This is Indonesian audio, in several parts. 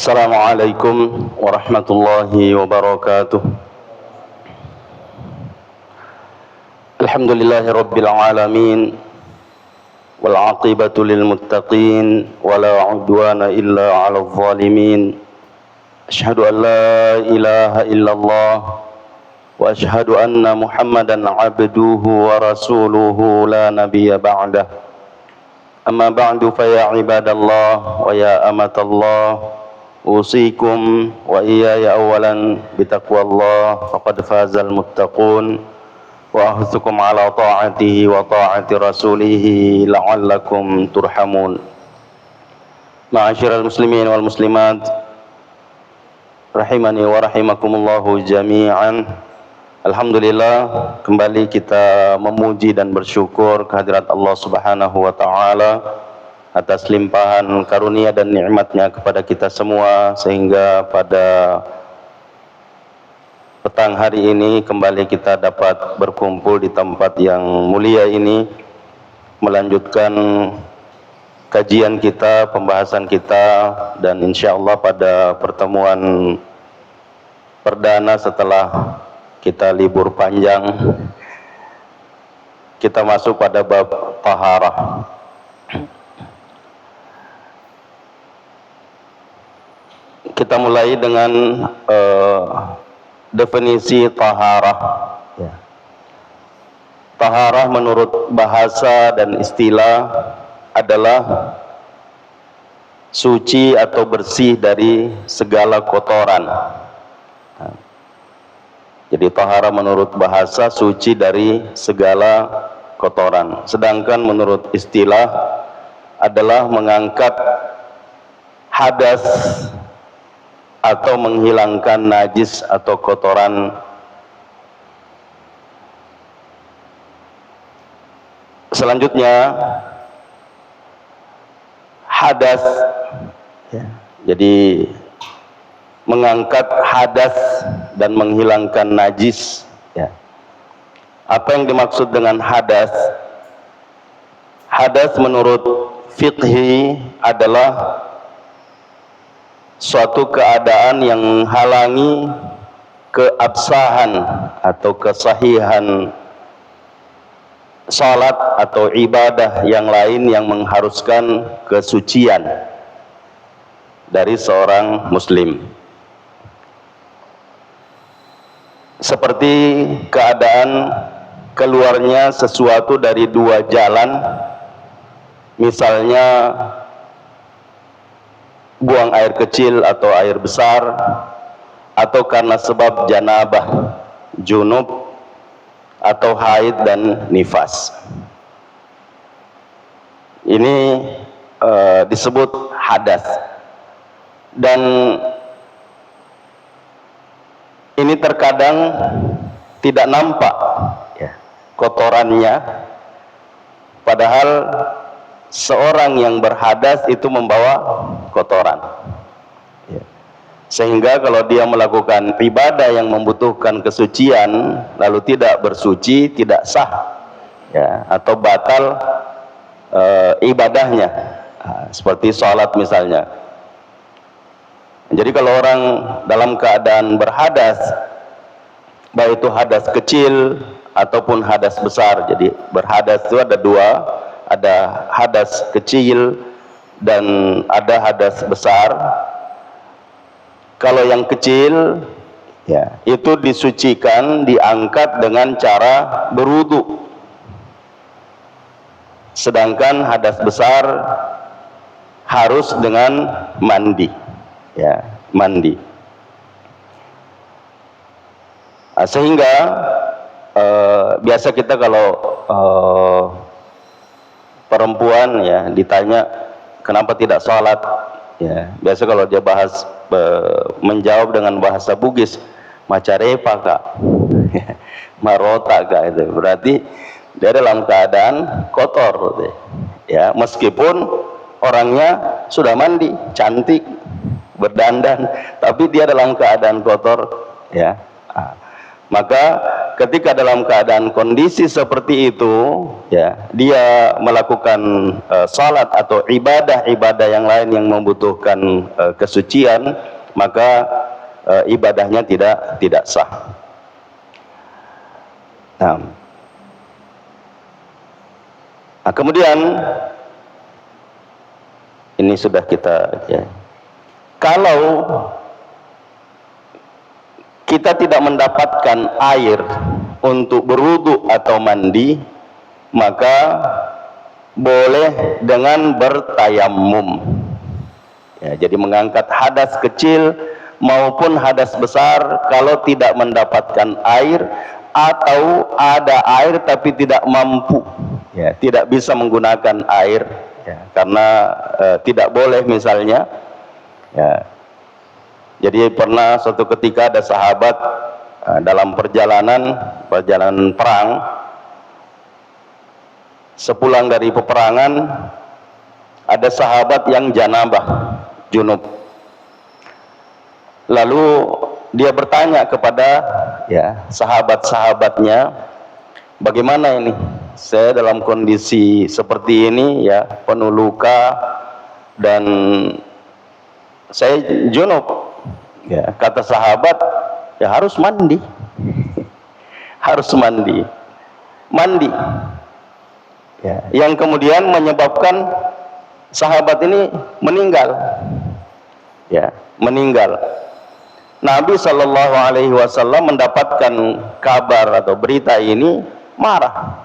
Assalamualaikum warahmatullahi wabarakatuh. Alhamdulillahi rabbil alamin, wal aqibatu lil muttaqin, wala udwana illa 'alal zalimin. Asyhadu an la ilaha illallah wa asyhadu anna Muhammadan 'abduhu wa rasuluhu la nabiyya ba'dah. Amma ba'du fa ya ibadallah wa ya amatallah, usikum wa iyaya awalan bitaqwallah, faqad fazal muttaqun, wa ahuthukum ala ta'atihi wa ta'ati rasulihi la'allakum turhamun. Ma'asyiral muslimin wal muslimat rahimani wa rahimakumullahu jami'an. Alhamdulillah, kembali kita memuji dan bersyukur kehadirat Allah Subhanahu wa taala atas limpahan karunia dan nikmatnya kepada kita semua, sehingga pada petang hari ini kembali kita dapat berkumpul di tempat yang mulia ini, melanjutkan kajian kita, pembahasan kita, dan insyaallah pada pertemuan perdana setelah kita libur panjang, kita masuk pada bab taharah. Kita mulai dengan definisi taharah. Taharah menurut bahasa dan istilah adalah suci atau bersih dari segala kotoran. Jadi taharah menurut bahasa suci dari segala kotoran. Sedangkan menurut istilah adalah mengangkat hadas atau menghilangkan najis atau kotoran. Selanjutnya hadas, jadi mengangkat hadas dan menghilangkan najis. Apa yang dimaksud dengan hadas? Hadas menurut fiqhi adalah suatu keadaan yang menghalangi keabsahan atau kesahihan salat atau ibadah yang lain yang mengharuskan kesucian dari seorang muslim. Seperti keadaan keluarnya sesuatu dari dua jalan, misalnya buang air kecil atau air besar, atau karena sebab janabah, junub, atau haid dan nifas. Ini disebut hadas. Dan ini terkadang tidak nampak kotorannya, padahal seorang yang berhadas itu membawa kotoran. Sehingga kalau dia melakukan ibadah yang membutuhkan kesucian lalu tidak bersuci, tidak sah, atau batal ibadahnya, seperti sholat misalnya. Jadi kalau orang dalam keadaan berhadas, baik itu hadas kecil ataupun hadas besar. Jadi berhadas itu ada dua, ada hadas kecil dan ada hadas besar. Kalau yang kecil, itu disucikan, diangkat dengan cara berwudu. Sedangkan hadas besar harus dengan mandi. Mandi. Sehingga biasa kita kalau perempuan ditanya kenapa tidak sholat, biasa kalau dia bahas menjawab dengan bahasa Bugis, macarepa kak, marota kak, itu berarti dia dalam keadaan kotor, meskipun orangnya sudah mandi, cantik, berdandan, tapi dia dalam keadaan kotor, Maka ketika dalam keadaan kondisi seperti itu, ya, dia melakukan salat atau ibadah-ibadah yang lain yang membutuhkan kesucian, maka ibadahnya tidak sah. Nah, kemudian ini sudah kita, ya, kalau kita tidak mendapatkan air untuk berwudu atau mandi, maka boleh dengan bertayamum. Ya, jadi mengangkat hadas kecil maupun hadas besar kalau tidak mendapatkan air atau ada air tapi tidak mampu, ya, tidak bisa menggunakan air, ya, karena tidak boleh misalnya, ya. Jadi pernah suatu ketika ada sahabat dalam perjalanan perang, sepulang dari peperangan ada sahabat yang janabah, junub. Lalu dia bertanya kepada, ya, sahabat-sahabatnya, bagaimana ini? Saya dalam kondisi seperti ini, ya, penuh luka dan saya junub. Ya, kata sahabat, ya harus mandi. Harus mandi. Ya, yang kemudian menyebabkan sahabat ini meninggal. Ya, meninggal. Nabi Shallallahu Alaihi Wasallam mendapatkan kabar atau berita ini, marah.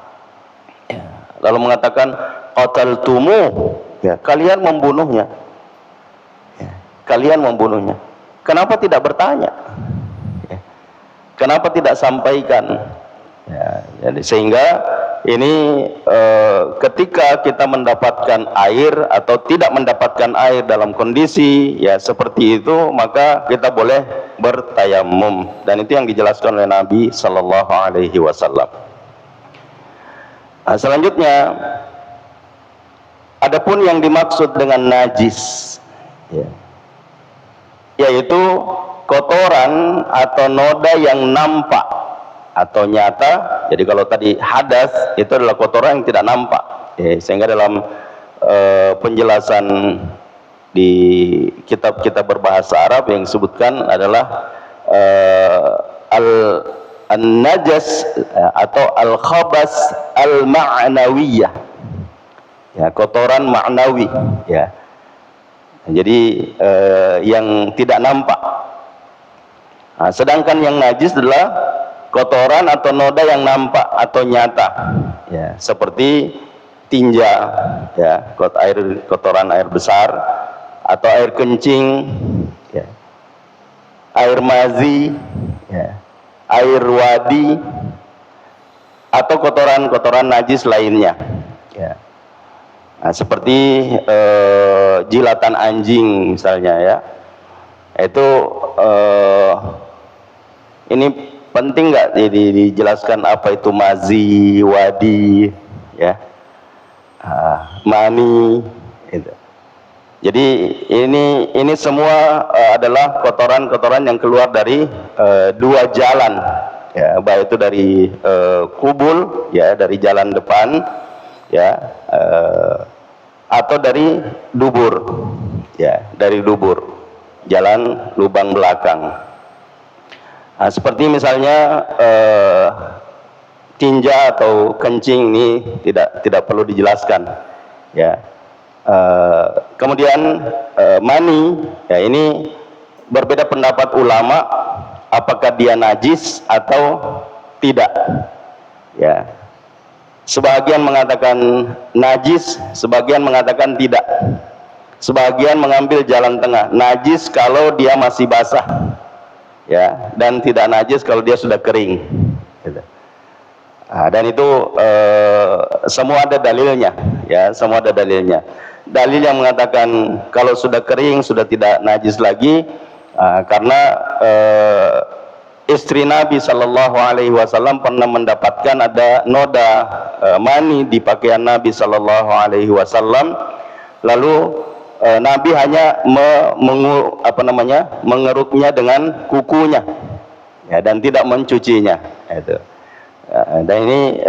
Ya, lalu mengatakan, qataltumu, ya, kalian membunuhnya. Ya, kalian membunuhnya. Kenapa tidak bertanya? Ya, kenapa tidak sampaikan? Ya, jadi sehingga ini ketika kita mendapatkan air atau tidak mendapatkan air dalam kondisi, ya, seperti itu, maka kita boleh bertayamum, dan itu yang dijelaskan oleh Nabi Sallallahu Alaihi Wasallam. Nah, selanjutnya, adapun yang dimaksud dengan najis, ya, yaitu kotoran atau noda yang nampak atau nyata. Jadi kalau tadi hadas itu adalah kotoran yang tidak nampak, ya, sehingga dalam penjelasan di kitab-kitab berbahasa Arab yang disebutkan adalah al-najas atau al-khabas al-ma'nawiyah, ya, kotoran ma'nawi, ya. Jadi yang tidak nampak. Nah, sedangkan yang najis adalah kotoran atau noda yang nampak atau nyata, ya, seperti tinja, ya, kotoran air besar atau air kencing, ya, air mazi, ya, air wadi, atau kotoran-kotoran najis lainnya, ya. Nah, seperti jilatan anjing misalnya, ya, itu ini penting nggak dijelaskan apa itu mazi, wadi, ya, mani, itu. Jadi ini semua adalah kotoran-kotoran yang keluar dari dua jalan, ya, baik itu dari kubul, ya, dari jalan depan, ya, atau dari dubur, ya, dari dubur, jalan lubang belakang. Nah, seperti misalnya tinja atau kencing ini tidak perlu dijelaskan, ya. Kemudian mani, ya, ini berbeda pendapat ulama apakah dia najis atau tidak, ya. Sebagian mengatakan najis, sebagian mengatakan tidak. Sebagian mengambil jalan tengah, najis kalau dia masih basah, ya, dan tidak najis kalau dia sudah kering, gitu. Nah, dan itu semua ada dalilnya, ya, semua ada dalilnya. Dalil yang mengatakan kalau sudah kering sudah tidak najis lagi, karena istri Nabi Shallallahu Alaihi Wasallam pernah mendapatkan ada noda mani di pakaian Nabi Shallallahu Alaihi Wasallam, lalu Nabi hanya mengeruknya dengan kukunya, ya, dan tidak mencucinya. Itu. Dan ini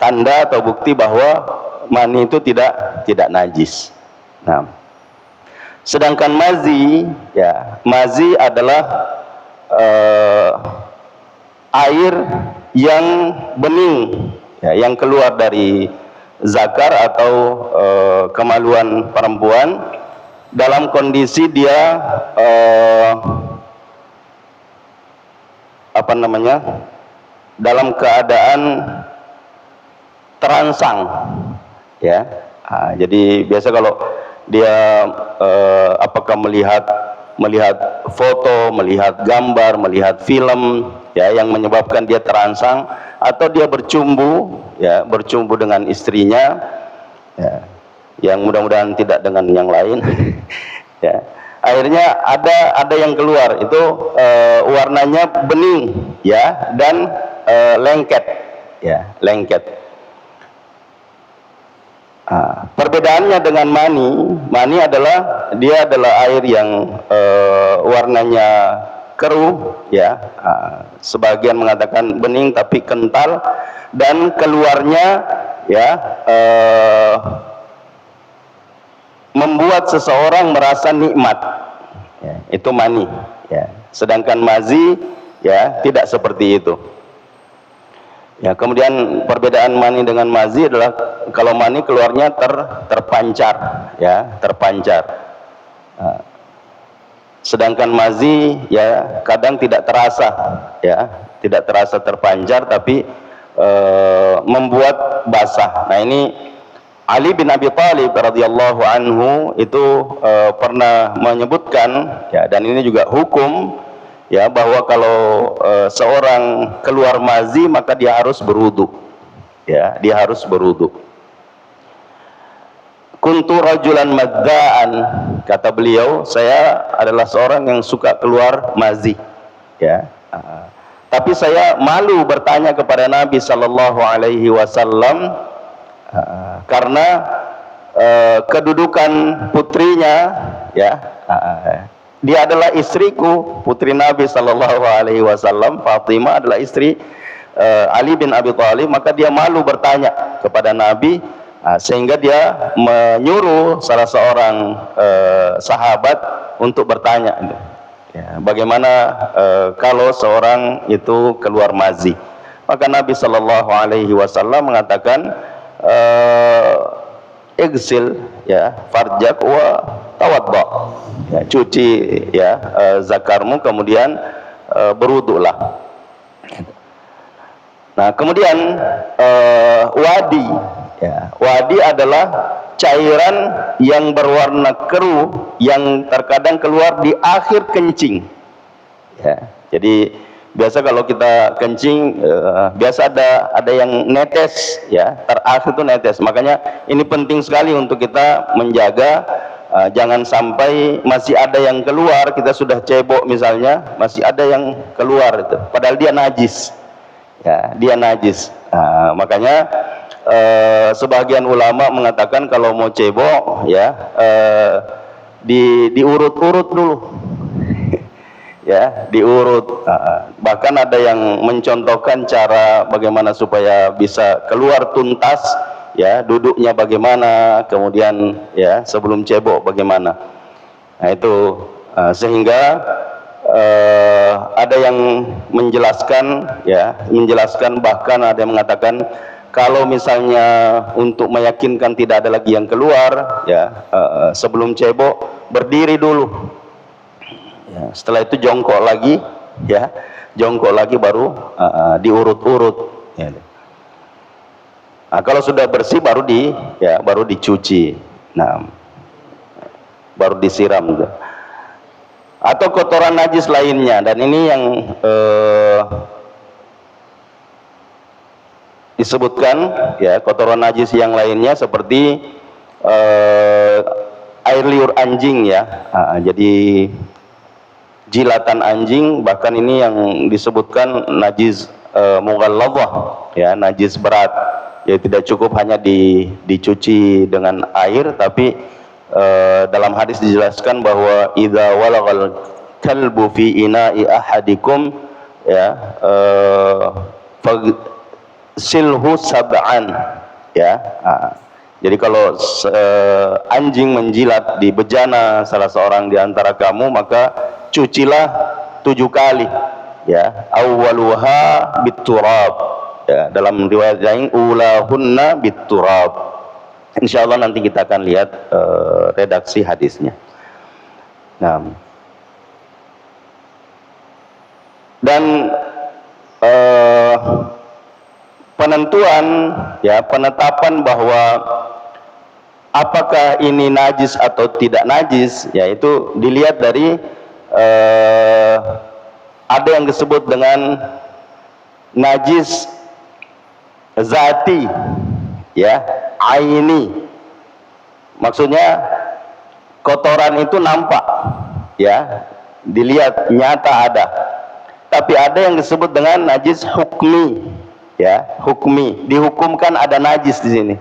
tanda atau bukti bahwa mani itu tidak najis. Nah, sedangkan mazi, ya, mazi adalah air yang bening, ya, yang keluar dari zakar atau kemaluan perempuan dalam kondisi dia dalam keadaan terangsang, ya. Jadi biasa kalau dia apakah melihat foto, melihat gambar, melihat film, ya, yang menyebabkan dia terangsang, atau dia bercumbu, ya, bercumbu dengan istrinya, ya, yang mudah-mudahan tidak dengan yang lain, ya. Akhirnya ada yang keluar itu warnanya bening, ya, dan lengket, ya, lengket. Perbedaannya dengan mani adalah dia adalah air yang warnanya keruh, ya, sebagian mengatakan bening tapi kental, dan keluarnya, ya, membuat seseorang merasa nikmat, ya, itu mani, ya. Sedangkan mazi, ya, tidak seperti itu. Ya, kemudian perbedaan mani dengan mazi adalah kalau mani keluarnya terpancar, ya, terpancar. Sedangkan mazi, ya, kadang tidak terasa, ya, tidak terasa terpancar, tapi membuat basah. Nah, ini Ali bin Abi Thalib radhiyallahu anhu itu pernah menyebutkan, ya, dan ini juga hukum, ya, bahwa kalau seorang keluar mazi maka dia harus berwudu, ya, dia harus berwudu. Kuntu rajulan madza'an, kata beliau, saya adalah seorang yang suka keluar mazi, ya. Tapi saya malu bertanya kepada Nabi sallallahu alaihi wasallam karena kedudukan putrinya, ya, dia adalah istriku, putri Nabi sallallahu alaihi wasallam, Fatimah adalah istri Ali bin Abi Thalib, maka dia malu bertanya kepada Nabi, sehingga dia menyuruh salah seorang sahabat untuk bertanya, ya, bagaimana kalau seorang itu keluar mazi. Maka Nabi sallallahu alaihi wasallam mengatakan, igsil, ya, farjak wa tawadda, ya, cuci, ya, zakarmu, kemudian berwudulah. Nah, kemudian wadi, ya, wadi adalah cairan yang berwarna keruh yang terkadang keluar di akhir kencing, ya. Jadi biasa kalau kita kencing, biasa ada yang netes, ya, terakhir itu netes. Makanya ini penting sekali untuk kita menjaga, jangan sampai masih ada yang keluar, kita sudah cebok misalnya, masih ada yang keluar itu, padahal dia najis, ya, dia najis. Makanya sebagian ulama mengatakan kalau mau cebok, ya, diurut-urut dulu, ya, diurut. Bahkan ada yang mencontohkan cara bagaimana supaya bisa keluar tuntas, ya, duduknya bagaimana, kemudian, ya, sebelum cebok bagaimana. Nah, itu sehingga ada yang menjelaskan, ya, menjelaskan, bahkan ada yang mengatakan kalau misalnya untuk meyakinkan tidak ada lagi yang keluar, ya, sebelum cebok berdiri dulu. Ya, setelah itu jongkok lagi, ya, jongkok lagi baru diurut-urut, ya. Nah, kalau sudah bersih baru baru dicuci, nah, baru disiram, gitu. Atau kotoran najis lainnya, dan ini yang disebutkan, ya, kotoran najis yang lainnya seperti air liur anjing, ya, jadi jilatan anjing, bahkan ini yang disebutkan najis mughalladhah, ya, najis berat, ya, tidak cukup hanya dicuci dengan air, tapi dalam hadis dijelaskan bahwa idza walagal kalbu fi ina'i ahadikum ya silhu sab'an ya. Jadi kalau anjing menjilat di bejana salah seorang di antara kamu, maka cucilah 7 kali ya. Awwaluha biturab ya, dalam riwayat lain ulahunna biturab. Insyaallah nanti kita akan lihat redaksi hadisnya. Nah, dan penentuan ya, penetapan bahwa apakah ini najis atau tidak najis, yaitu dilihat dari ada yang disebut dengan najis zati ya, aini. Maksudnya kotoran itu nampak ya, dilihat nyata ada. Tapi ada yang disebut dengan najis hukmi ya, hukmi, dihukumkan ada najis di sini.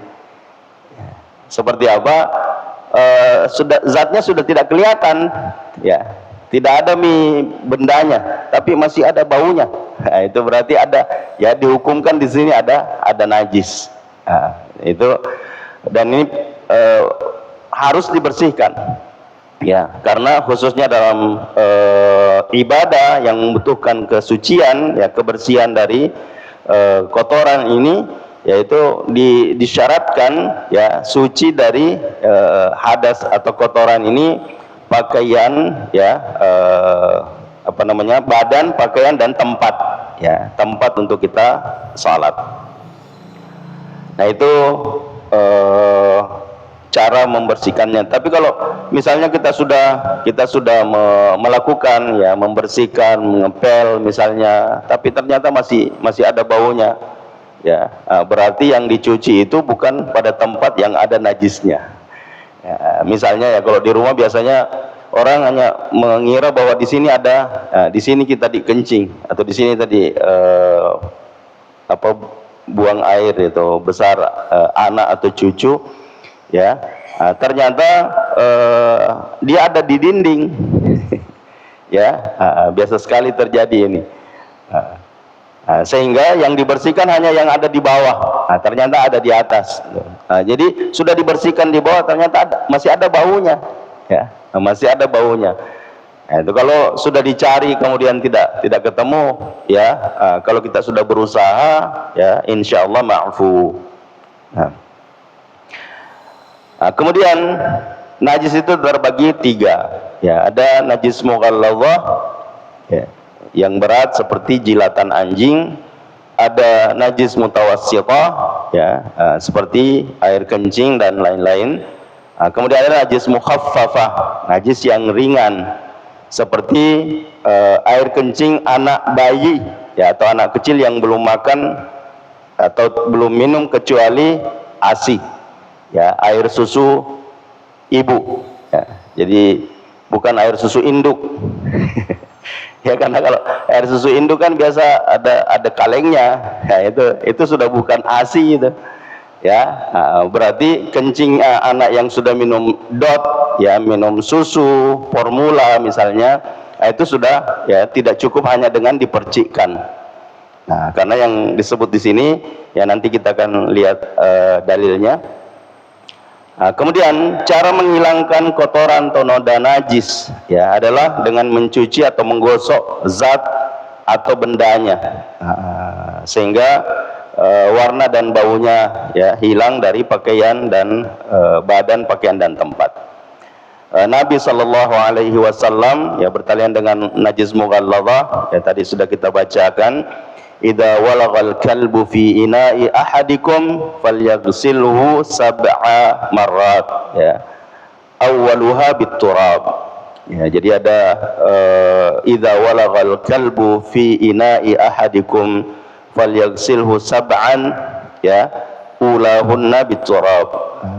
Seperti apa? Zatnya sudah tidak kelihatan ya, tidak ada bendanya, tapi masih ada baunya. Nah, itu berarti ada ya, dihukumkan di sini ada najis. Nah, itu, dan ini harus dibersihkan ya, karena khususnya dalam ibadah yang membutuhkan kesucian ya, kebersihan dari kotoran ini, yaitu disyaratkan ya, suci dari hadas atau kotoran ini pakaian ya, badan, pakaian, dan tempat ya, tempat untuk kita salat. Nah, itu cara membersihkannya. Tapi kalau misalnya kita sudah melakukan ya, membersihkan, mengepel misalnya, tapi ternyata masih ada baunya ya, berarti yang dicuci itu bukan pada tempat yang ada najisnya ya. Misalnya ya, kalau di rumah biasanya orang hanya mengira bahwa di sini ada, di sini kita dikencing, atau di sini tadi buang air itu besar, anak atau cucu ya, ternyata dia ada di dinding ya, biasa sekali terjadi ini. Sehingga yang dibersihkan hanya yang ada di bawah, ternyata ada di atas. Jadi sudah dibersihkan di bawah, ternyata masih ada baunya ya, masih ada baunya. Itu kalau sudah dicari kemudian tidak ketemu ya, kalau kita sudah berusaha ya, insya Allah ma'fu. Kemudian najis itu terbagi 3 ya, ada najis mughalladhah ya, yang berat seperti jilatan anjing, ada najis mutawassithah ya, seperti air kencing dan lain-lain. Kemudian ada najis mukhaffafah, najis yang ringan, seperti air kencing anak bayi ya, atau anak kecil yang belum makan atau belum minum kecuali ASI ya, air susu ibu ya. Jadi bukan air susu induk ya, karena kalau air susu induk kan biasa ada kalengnya ya, itu sudah bukan ASI itu ya. Berarti kencing anak yang sudah minum DOT ya, minum susu formula misalnya, itu sudah ya, tidak cukup hanya dengan dipercikkan. Nah, karena yang disebut di sini ya, nanti kita akan lihat dalilnya. Kemudian cara menghilangkan kotoran atau noda najis ya, adalah dengan mencuci atau menggosok zat atau bendanya, sehingga warna dan baunya ya hilang dari pakaian dan badan, pakaian dan tempat. Nabi Shallallahu Alaihi Wasallam ya bertalian dengan najis mughalladhah ya, tadi sudah kita bacakan. Idza walagal kalbu fi ina'i ahadikum falyaghsilhu 7 marrat ya, awwaluha biturab ya. Jadi ada idza walagal kalbu fi ina'i ahadikum falyaghsilhu 7 ya, ulahunna biturab.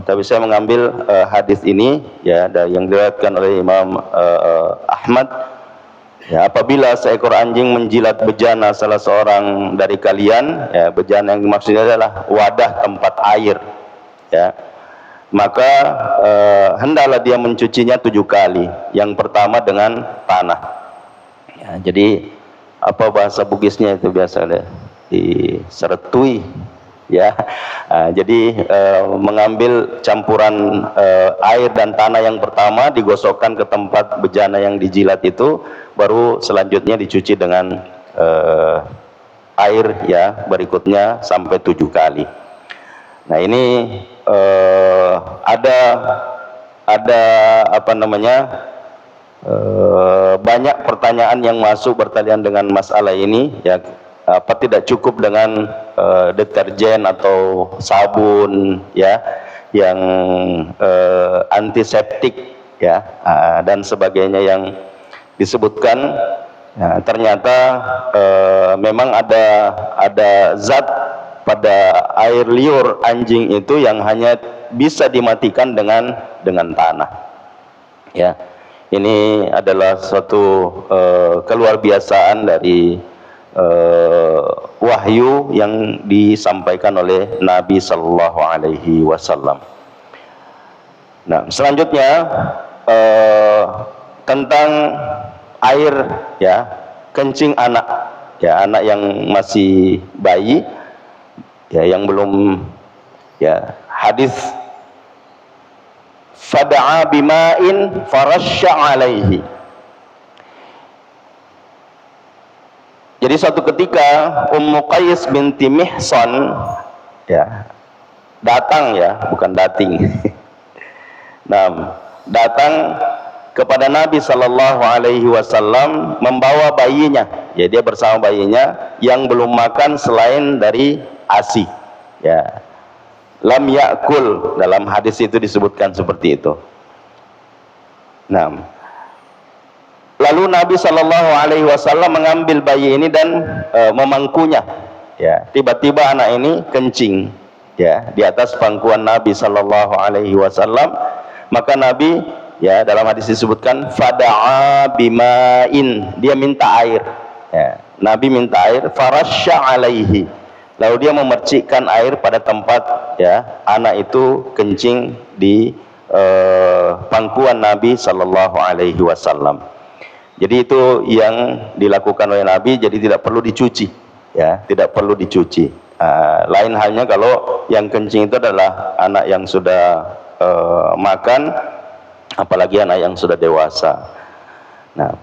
Tapi saya mengambil hadis ini ya, yang diriwayatkan oleh Imam Ahmad ya, apabila seekor anjing menjilat bejana salah seorang dari kalian ya, bejana yang maksudnya adalah wadah tempat air ya, maka hendaklah dia mencucinya 7 kali. Yang pertama dengan tanah Ya, jadi apa bahasa Bugisnya itu biasa ada diseretui ya. Jadi mengambil campuran air dan tanah yang pertama digosokkan ke tempat bejana yang dijilat itu, baru selanjutnya dicuci dengan air ya berikutnya sampai 7 kali. Nah ini ada apa namanya, banyak pertanyaan yang masuk bertalian dengan masalah ini ya. Apa tidak cukup dengan deterjen atau sabun ya yang antiseptik ya dan sebagainya yang disebutkan. Nah, ternyata memang ada zat pada air liur anjing itu yang hanya bisa dimatikan dengan tanah ya. Ini adalah suatu keluarbiasaan dari wahyu yang disampaikan oleh Nabi Sallallahu Alaihi Wasallam. Nah, selanjutnya tentang air ya, kencing anak ya, anak yang masih bayi ya, yang belum ya, hadis fada'a bima'in farasya alaihi. Jadi suatu ketika Ummu Qais binti Mihsan ya datang ya, bukan dating. Nah, datang kepada Nabi Sallallahu Alaihi Wasallam membawa bayinya. Ya, dia bersama bayinya yang belum makan selain dari ASI. Ya, lam yakul, dalam hadis itu disebutkan seperti itu. Nah, lalu Nabi Sallallahu Alaihi Wasallam mengambil bayi ini dan memangkunya. Ya, tiba-tiba anak ini kencing ya di atas pangkuan Nabi Sallallahu Alaihi Wasallam. Maka Nabi ya, dalam hadis disebutkan fada'a bima'in, dia minta air ya. Nabi minta air, farasya alaihi, lalu dia memercikkan air pada tempat ya anak itu kencing di pangkuan Nabi Sallallahu Alaihi Wasallam. Jadi itu yang dilakukan oleh Nabi, jadi tidak perlu dicuci ya, tidak perlu dicuci. Lain halnya kalau yang kencing itu adalah anak yang sudah makan, apalagi anak yang sudah dewasa. Nah,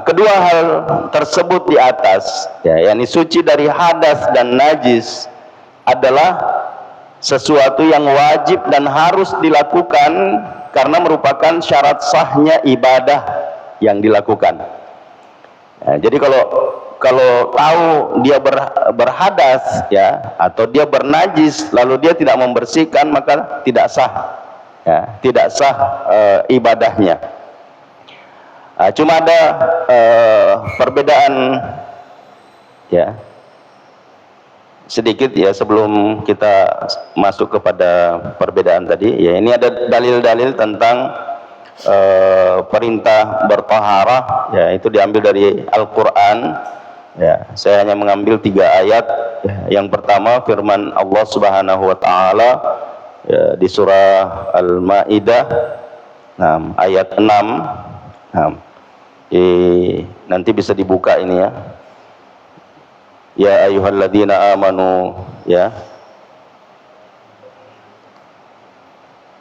kedua hal tersebut di atas ya, yakni suci dari hadas dan najis, adalah sesuatu yang wajib dan harus dilakukan karena merupakan syarat sahnya ibadah yang dilakukan. Nah, jadi kalau tahu dia berhadas ya, atau dia bernajis lalu dia tidak membersihkan, maka tidak sah ya, tidak sah ibadahnya. Cuma ada perbedaan ya sedikit ya sebelum kita masuk kepada perbedaan tadi ya. Ini ada dalil-dalil tentang perintah bertaharah ya, itu diambil dari Al-Quran ya. Saya hanya mengambil 3 ayat ya. Yang pertama firman Allah Subhanahu wa taala ya, di surah Al-Maidah ayat 6. Nanti bisa dibuka ini ya. Ya ayyuhalladzina amanu ya,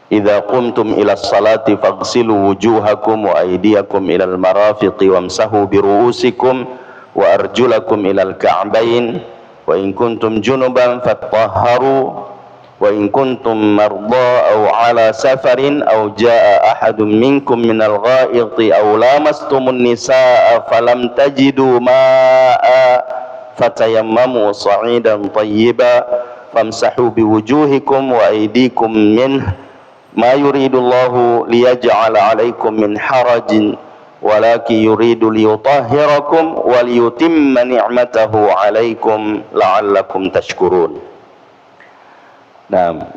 idza qumtum ila sholati faghsilu wujuhakum wa aydiyakum ilal marafiqi wamsahu biru'usikum wa arjulakum ilal ka'bayn wa in kuntum junuban fattahharu wa in kuntum marda aw ala safarin aw jaa ahadun minkum minal gha'iti aw lamastumun nisaa falam tajidu ma'a fatayammamu sa'idan tayyiban famsahu biwujuhikum wa aydikum minhu ma yuridullahu liyaj'ala 'alaikum min harajin walakin yuridu liyutahhirakum wa liyutimma ni'matahu 'alaikum la'allakum tashkurun. Nah,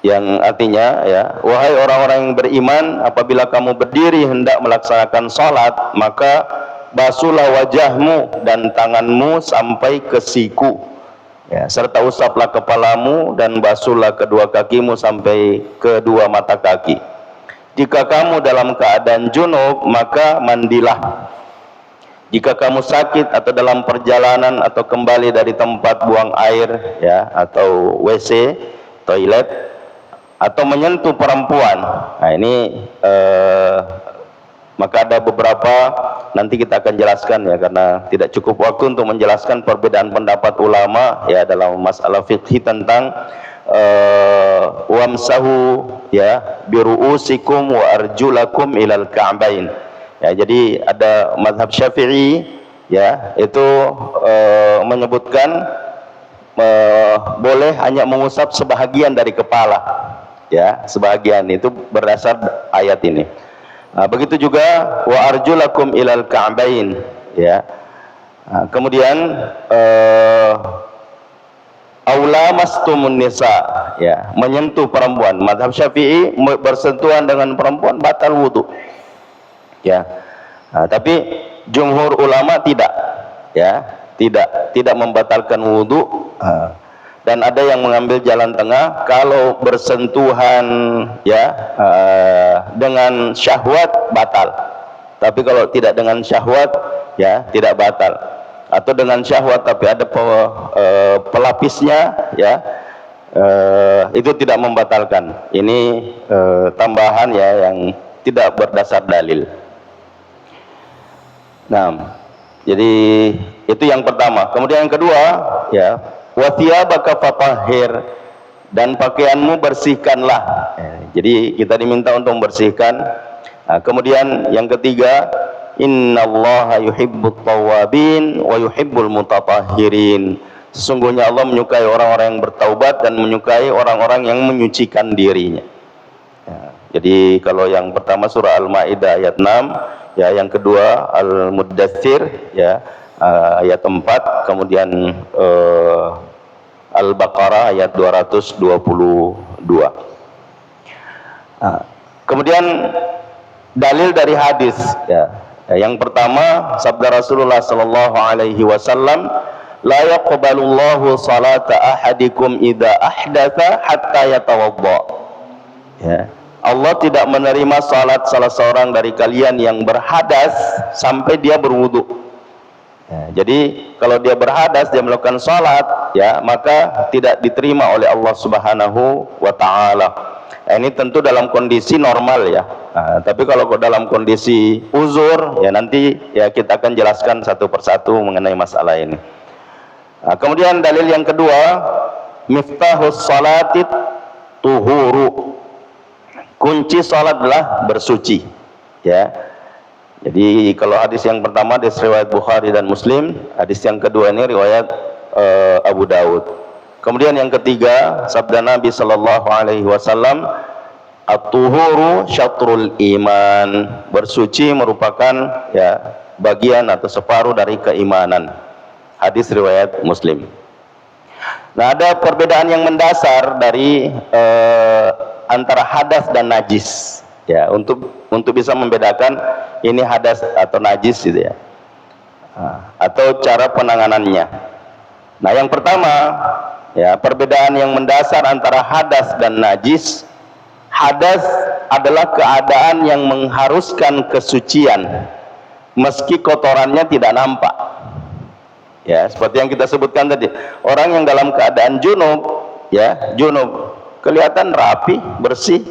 yang artinya ya, wahai orang-orang yang beriman, apabila kamu berdiri hendak melaksanakan salat, maka basuhlah wajahmu dan tanganmu sampai ke siku ya, serta usaplah kepalamu dan basuhlah kedua kakimu sampai kedua mata kaki. Jika kamu dalam keadaan junub, maka mandilah. Jika kamu sakit atau dalam perjalanan atau kembali dari tempat buang air ya atau WC, toilet, atau menyentuh perempuan. Nah, ini maka ada beberapa, nanti kita akan jelaskan ya, karena tidak cukup waktu untuk menjelaskan perbedaan pendapat ulama ya dalam masalah fikih tentang wamsahu ya biru'usikum wa arjulakum ilal ka'bain. Ya, jadi ada mazhab Syafi'i ya, itu menyebutkan boleh hanya mengusap sebahagian dari kepala. Ya, sebahagian itu berdasar ayat ini. Nah, begitu juga wa arjulakum ilal ka'bain ya. Nah, kemudian aula mastumun nisa ya, menyentuh perempuan. Mazhab Syafi'i bersentuhan dengan perempuan batal wudu. Ya, nah, tapi jumhur ulama tidak, ya, tidak membatalkan wudhu, dan ada yang mengambil jalan tengah, kalau bersentuhan ya dengan syahwat batal, tapi kalau tidak dengan syahwat ya tidak batal, atau dengan syahwat tapi ada pelapisnya ya, itu tidak membatalkan. Ini tambahan ya yang tidak berdasar dalil. Nah, jadi itu yang pertama. Kemudian yang kedua, ya, wa thiyabaka fatahhir, dan pakaianmu bersihkanlah. Jadi kita diminta untuk membersihkan. Nah, kemudian yang ketiga, innallaha yuhibbut tawwabin wa yuhibbul mutatahhirin. Sesungguhnya Allah menyukai orang-orang yang bertaubat dan menyukai orang-orang yang menyucikan dirinya. Ya, jadi kalau yang pertama surah Al-Maidah ayat 6. Ya, yang kedua Al-Muddatsir ya ayat 4, kemudian Al-Baqarah ayat 222. Kemudian dalil dari hadis ya. Yang pertama sabda Rasulullah sallallahu alaihi wasallam, la yaqbalullahu salata ahadikum idza ahdatsa hatta yatawadda. Ya. Allah tidak menerima salat salah seorang dari kalian yang berhadas sampai dia berwudu. Ya, jadi kalau dia berhadas, dia melakukan salat, ya, maka tidak diterima oleh Allah Subhanahu wa taala. Nah, ini tentu dalam kondisi normal ya. Nah, tapi kalau dalam kondisi uzur, ya nanti ya kita akan jelaskan satu persatu mengenai masalah ini. Nah, kemudian dalil yang kedua, miftahus salatit tuhuru. Kunci salat adalah bersuci, ya. Jadi kalau hadis yang pertama hadis riwayat Bukhari dan Muslim, hadis yang kedua ini riwayat Abu Daud. Kemudian yang ketiga sabda Nabi sallallahu alaihi wasallam, at-tuhuru syatrul iman. Bersuci merupakan ya bagian atau separuh dari keimanan. Hadis riwayat Muslim. Nah, ada perbedaan yang mendasar dari antara hadas dan najis ya, untuk bisa membedakan ini hadas atau najis gitu ya, atau cara penanganannya. Nah, yang pertama ya, perbedaan yang mendasar antara hadas dan najis. Hadas adalah keadaan yang mengharuskan kesucian meski kotorannya tidak nampak ya, seperti yang kita sebutkan tadi, orang yang dalam keadaan junub ya, junub kelihatan rapi, bersih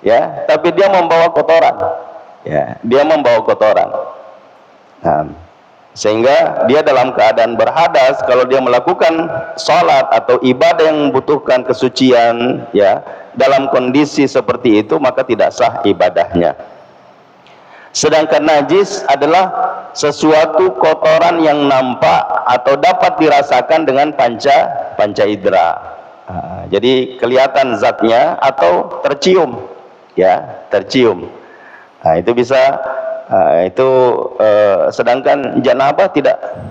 ya, tapi dia membawa kotoran ya, dia membawa kotoran. Nah, sehingga dia dalam keadaan berhadas, kalau dia melakukan sholat atau ibadah yang membutuhkan kesucian ya, dalam kondisi seperti itu maka tidak sah ibadahnya. Sedangkan najis adalah sesuatu kotoran yang nampak atau dapat dirasakan dengan panca indera. Jadi kelihatan zatnya atau tercium ya, tercium. Nah, itu bisa sedangkan janabah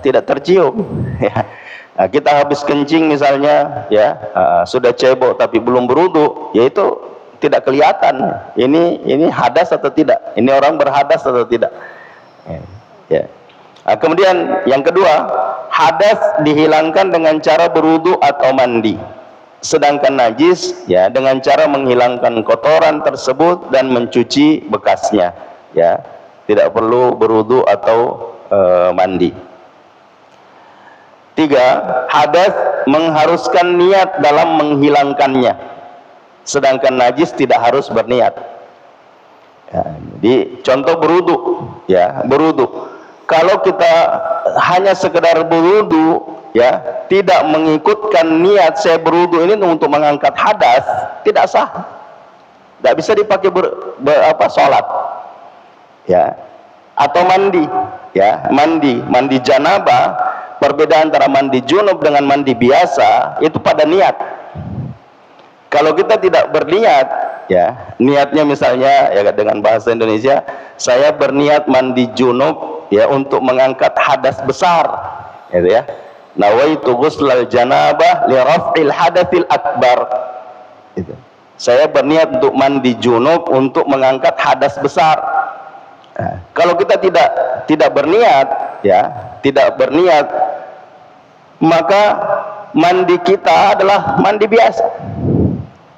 tidak tercium ya. Nah, kita habis kencing misalnya ya, sudah cebok tapi belum berwudu, yaitu tidak kelihatan ini hadas atau tidak, ini orang berhadas atau tidak ya. Nah, kemudian yang kedua, hadas dihilangkan dengan cara berwudu atau mandi. Sedangkan najis ya dengan cara menghilangkan kotoran tersebut dan mencuci bekasnya ya, tidak perlu berwudu atau mandi. 3, hadas mengharuskan niat dalam menghilangkannya, sedangkan najis tidak harus berniat. Ya, jadi contoh berudu, ya, berudu. Kalau kita hanya sekedar berudu, ya, tidak mengikutkan niat saya berudu ini untuk mengangkat hadas, tidak sah. Tidak bisa dipakai sholat, ya. Atau mandi, ya, mandi janabah. Perbedaan antara mandi junub dengan mandi biasa itu pada niat. Kalau kita tidak berniat, ya, niatnya misalnya, ya, dengan bahasa Indonesia, saya berniat mandi junub, ya, untuk mengangkat hadas besar, gitu ya. Nawaitu ghuslal janabah li raf'il hadatsil akbar. Gitu. Saya berniat untuk mandi junub untuk mengangkat hadas besar. Nah, kalau kita tidak berniat, ya, tidak berniat, maka mandi kita adalah mandi biasa.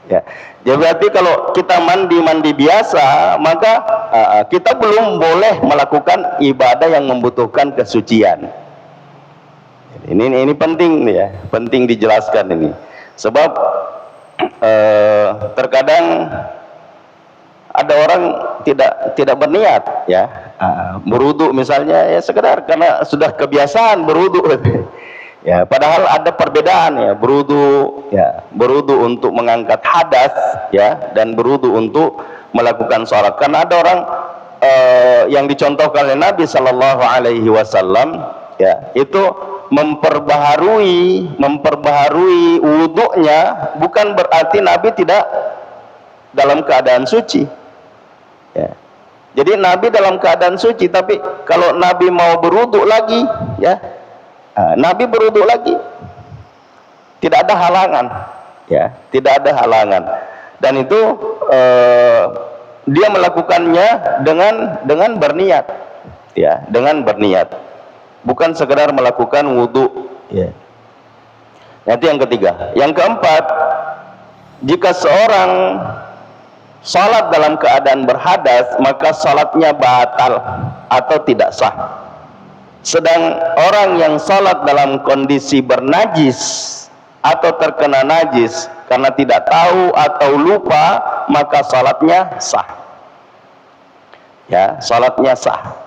Ya, jadi berarti kalau kita mandi biasa, maka kita belum boleh melakukan ibadah yang membutuhkan kesucian. Ini penting nih, ya, penting dijelaskan ini. Sebab terkadang ada orang tidak berniat, ya, berudu misalnya, ya, sekedar karena sudah kebiasaan berudu. Ya, padahal ada perbedaan, ya, berudu untuk mengangkat hadas, ya, dan berudu untuk melakukan sholat. Karena ada orang yang dicontohkan oleh Nabi Shallallahu Alaihi Wasallam, ya, itu memperbaharui wudhunya, bukan berarti Nabi tidak dalam keadaan suci. Ya. Jadi Nabi dalam keadaan suci, tapi kalau Nabi mau berwudhu lagi, ya, Nabi berwudhu lagi, tidak ada halangan, ya, tidak ada halangan. Dan itu dia melakukannya dengan berniat, ya, dengan berniat, bukan sekedar melakukan wudhu, ya. Nanti yang ketiga. Yang keempat, jika seorang salat dalam keadaan berhadas, maka salatnya batal atau tidak sah. Sedang orang yang salat dalam kondisi bernajis atau terkena najis karena tidak tahu atau lupa, maka salatnya sah. Ya, salatnya sah,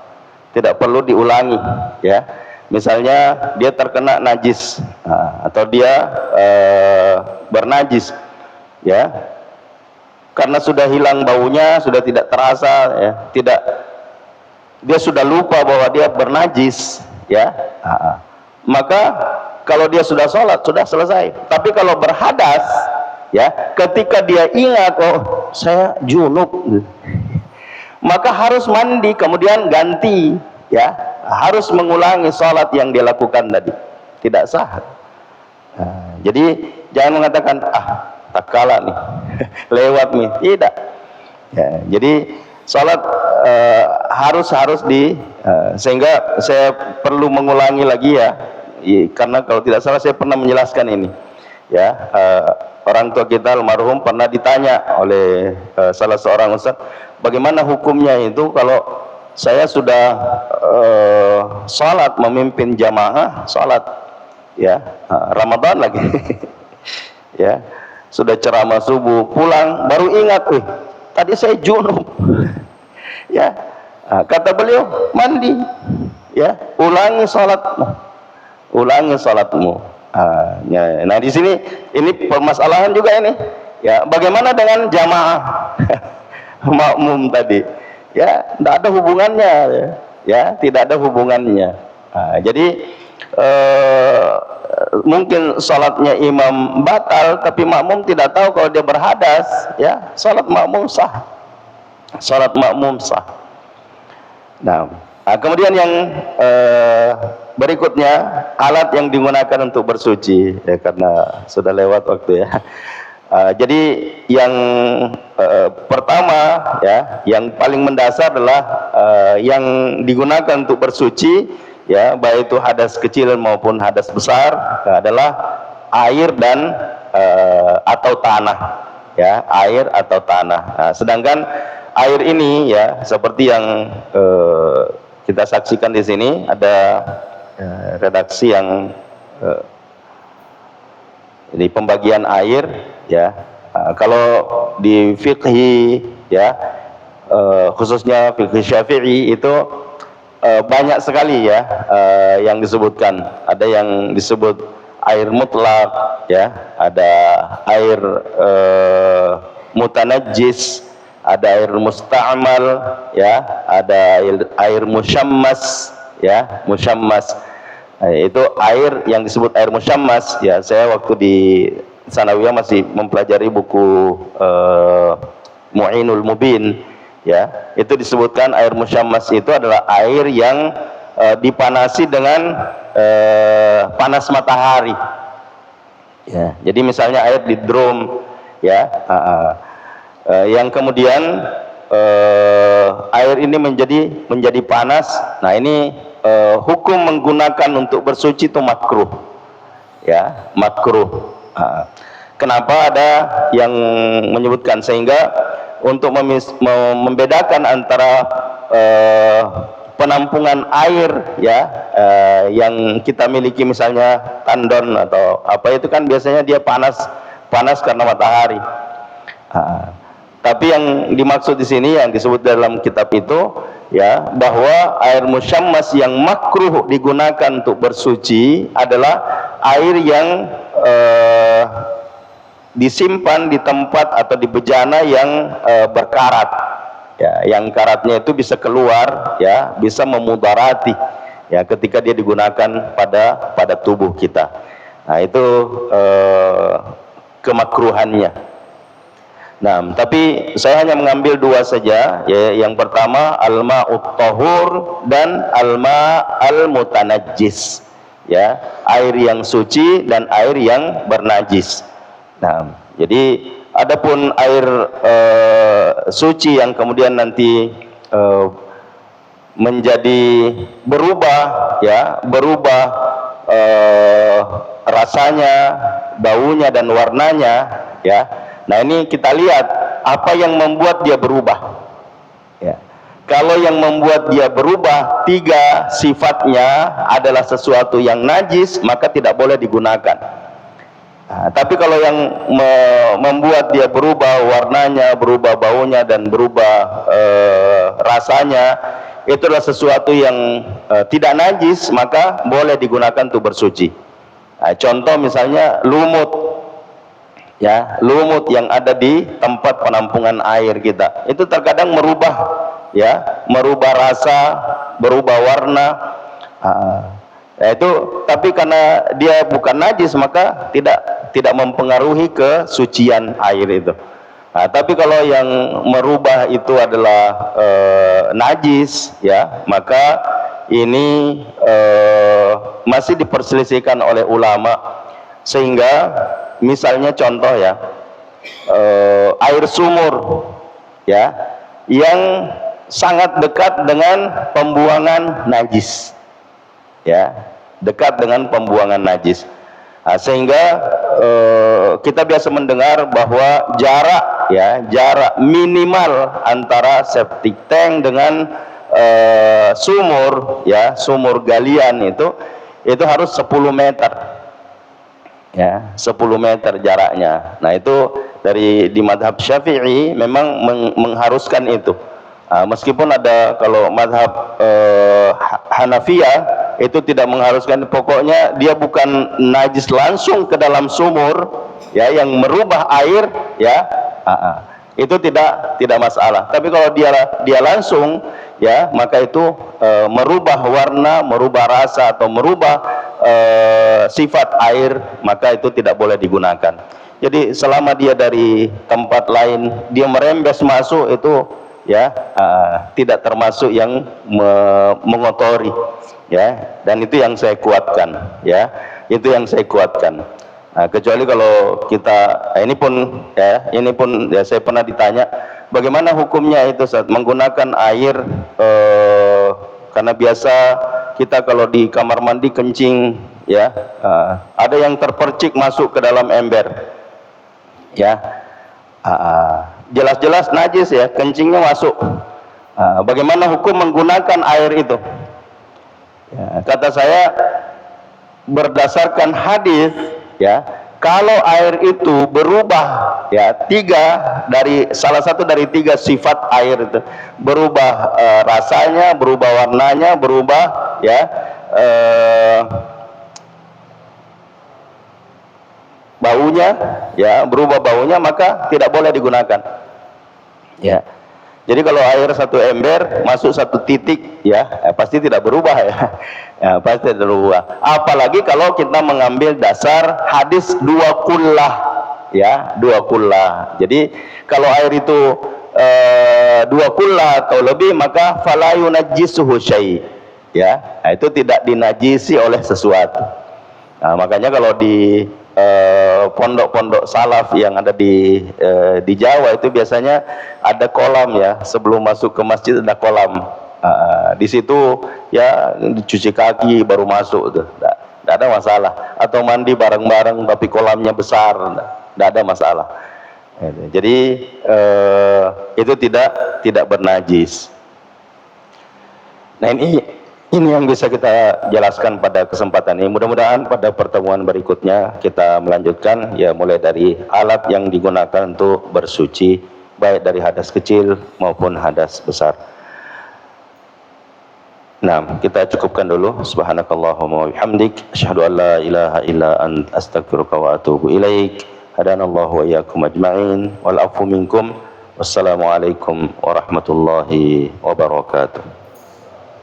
tidak perlu diulangi, ya. Misalnya dia terkena najis, atau dia bernajis, ya, karena sudah hilang baunya, sudah tidak terasa, ya, dia sudah lupa bahwa dia bernajis, ya, maka kalau dia sudah sholat, sudah selesai. Tapi kalau berhadas, ya, ketika dia ingat, oh, saya junub, maka harus mandi kemudian ganti, ya, harus mengulangi sholat yang dia lakukan tadi, tidak sah. Jadi jangan mengatakan, tak kalah nih, lewat nih, tidak, ya. Jadi sholat harus sehingga saya perlu mengulangi lagi, ya, karena kalau tidak salah saya pernah menjelaskan ini, ya. Orang tua kita almarhum pernah ditanya oleh salah seorang ustaz, bagaimana hukumnya itu kalau saya sudah sholat memimpin jamaah sholat, ya, Ramadan lagi, ya, sudah ceramah subuh, pulang baru ingat, tadi saya junub, ya. Kata beliau, mandi, ya, ulangi salatmu. Nah, di sini ini permasalahan juga ini, ya, bagaimana dengan jamaah makmum tadi, ya, tidak ada hubungannya, ya, tidak ada hubungannya. Jadi mungkin salatnya imam batal, tapi makmum tidak tahu kalau dia berhadas, ya, salat makmum sah. Salat makmum sah. Nah, kemudian yang berikutnya, alat yang digunakan untuk bersuci, ya, karena sudah lewat waktu, ya. Jadi yang pertama, ya, yang paling mendasar adalah yang digunakan untuk bersuci, ya, baik itu hadas kecil maupun hadas besar, adalah air dan atau tanah, ya, air atau tanah. Sedangkan air ini, ya, seperti yang kita saksikan di sini ada redaksi yang di pembagian air ya. Kalau di fikhi ya, khususnya fikih Syafi'i itu banyak sekali ya yang disebutkan. Ada yang disebut air mutlak ya, ada air mutanajjis, ada air musta'mal ya, ada air musyammas ya, musyammas. Itu air yang disebut air musyammas ya. Saya waktu di Sanawiyah masih mempelajari buku Mu'inul Mubin ya, itu disebutkan air musyammas itu adalah air yang dipanasi dengan panas matahari ya. Jadi misalnya air di drum ya, yang kemudian air ini menjadi panas. Nah ini hukum menggunakan untuk bersuci itu makruh ya, makruh. Kenapa ada yang menyebutkan, sehingga untuk membedakan antara penampungan air ya yang kita miliki, misalnya tandon atau apa, itu kan biasanya dia panas karena matahari. Tapi yang dimaksud di sini yang disebut dalam kitab itu ya, bahwa air musyammas yang makruh digunakan untuk bersuci adalah air yang disimpan di tempat atau di bejana yang berkarat ya, yang karatnya itu bisa keluar ya, bisa memudarati ya ketika dia digunakan pada tubuh kita. Nah itu kemakruhannya. Nah, tapi saya hanya mengambil dua saja ya. Yang pertama al-ma'ut tahur dan al-ma'al mutanajjis ya, air yang suci dan air yang bernajis. Nah, jadi adapun air suci yang kemudian nanti menjadi berubah ya, rasanya, baunya dan warnanya ya. Nah, ini kita lihat apa yang membuat dia berubah ya. Kalau yang membuat dia berubah tiga sifatnya adalah sesuatu yang najis, maka tidak boleh digunakan. Nah, tapi kalau yang membuat dia berubah warnanya, berubah baunya dan berubah rasanya, itu adalah sesuatu yang tidak najis, maka boleh digunakan untuk bersuci. Nah, contoh misalnya lumut ya, lumut yang ada di tempat penampungan air kita, itu terkadang merubah ya, merubah rasa, berubah warna. Ya itu, tapi karena dia bukan najis maka tidak mempengaruhi kesucian air itu. Nah, tapi kalau yang merubah itu adalah najis ya, maka ini masih diperselisihkan oleh ulama. Sehingga misalnya contoh ya, air sumur ya yang sangat dekat dengan pembuangan najis ya, dekat dengan pembuangan najis. Nah, sehingga kita biasa mendengar bahwa jarak minimal antara septic tank dengan sumur ya, sumur galian itu harus 10 meter ya, 10 meter jaraknya. Nah itu di madhab Syafi'i memang mengharuskan itu. Meskipun ada kalau madhab Hanafiyah itu tidak mengharuskan, pokoknya dia bukan najis langsung ke dalam sumur ya, yang merubah air ya, itu tidak masalah. Tapi kalau dia langsung ya, maka itu merubah warna, merubah rasa atau merubah sifat air, maka itu tidak boleh digunakan. Jadi selama dia dari tempat lain dia merembes masuk, itu ya tidak termasuk yang mengotori ya, dan itu yang saya kuatkan ya, itu yang saya kuatkan. Kecuali kalau kita ini pun ya saya pernah ditanya bagaimana hukumnya itu saat menggunakan air, karena biasa kita kalau di kamar mandi kencing ya, ada yang terpercik masuk ke dalam ember ya, jelas-jelas najis ya, kencingnya masuk. Bagaimana hukum menggunakan air itu Ya, kata saya berdasarkan hadis, ya, kalau air itu berubah, ya, salah satu dari tiga sifat air itu berubah, rasanya, berubah warnanya, berubah, ya, baunya, ya, berubah baunya, maka tidak boleh digunakan. Ya. Jadi kalau air satu ember masuk satu titik, ya, pasti tidak berubah, ya. Ya, pasti tidak berubah. Apalagi kalau kita mengambil dasar hadis dua kullah, ya, dua kullah. Jadi kalau air itu dua kullah atau lebih, maka fala yunajjisuhu syai', ya. Nah, itu tidak dinajisi oleh sesuatu. Nah, makanya kalau di pondok-pondok salaf yang ada di Jawa itu biasanya ada kolam, ya, sebelum masuk ke masjid ada kolam. Di situ, ya, dicuci kaki baru masuk tuh, tidak ada masalah. Atau mandi bareng-bareng tapi kolamnya besar, tidak ada masalah. Jadi itu tidak bernajis. Nah, ini yang bisa kita jelaskan pada kesempatan ini. Mudah-mudahan pada pertemuan berikutnya kita melanjutkan, ya, mulai dari alat yang digunakan untuk bersuci, baik dari hadas kecil maupun hadas besar. Nah, kita cukupkan dulu. Subhanakallahumma wa bihamdik, asyhadu an la ilaha illa anta, astaghfiruka wa atubu ilaik. Hadanallahu wa iyyakum ajma'in. Wal 'afwu minkum. Wassalamualaikum warahmatullahi wabarakatuh.